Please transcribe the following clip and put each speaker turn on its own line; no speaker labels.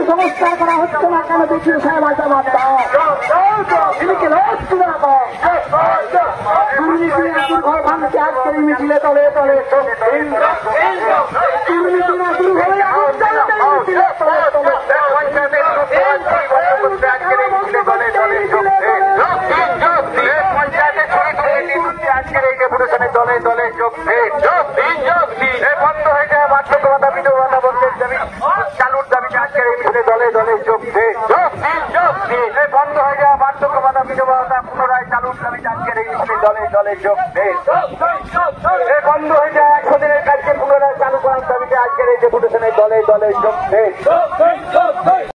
সংস্কার করা হচ্ছে না কেন দেখি সাহেব ঘর ভাঙছে আজকের মিছিলে তলে তলে
আজকের এই ডেপুটেশনে দলে দলে যোগ বন্ধ হয়ে যায় বার্ধক্য ভাতা বিধবা ভাতা বন্ধের দাবি চালুর দাবি আজকের এই মিছিলে দলে দলে যোগ বন্ধ হয়ে যায় বার্ধক্য ভাতা বিধবা ভাতা পুনরায় চালুর দাবি আজকের এই মিছিলে দলে দলে যোগ বন্ধ হয়ে যায় 100 দিনের কাজকে পুনরায় চালু করার দাবিতে আজকের এই ডেপুটেশনে দলে দলে যোগ